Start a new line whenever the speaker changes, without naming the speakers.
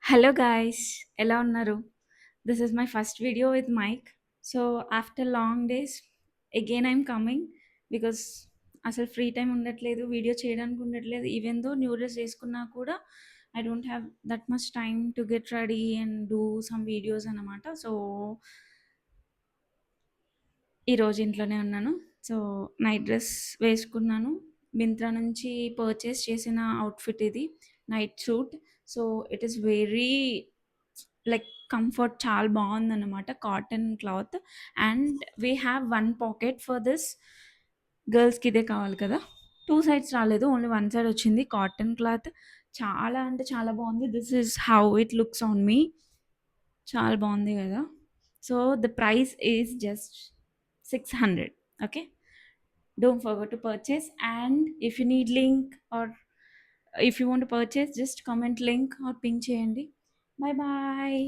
Hello guys, ఎలా ఉన్నారు? This is my first video with mic. So after long days again I'm coming because అసలు free time ఉండట్లేదు, video చేయడానికి ఉండట్లేదు. Even though new dress వేసుకున్నా కూడా I don't have that much time to get ready and do some videos అన్నమాట. So ఈరోజు ఇంట్లోనే ఉన్నాను. సో నైట్ డ్రెస్ వేసుకున్నాను. మింత్రా నుంచి పర్చేస్ చేసిన అవుట్ఫిట్ ఇది, night suit. So it is very like comfort, చాలా బాగుందన్నమాట. Cotton cloth and we have one pocket for this. గర్ల్స్కి ఇదే కావాలి కదా. టూ సైడ్స్ రాలేదు, ఓన్లీ వన్ సైడ్ వచ్చింది. కాటన్ క్లాత్ చాలా అంటే చాలా బాగుంది. This is how it looks on me. చాలా బాగుంది కదా. So the price is just 600. Okay, don't forget to purchase, and if you need link or if you want to purchase, just comment link or ping cheyandi. Bye bye.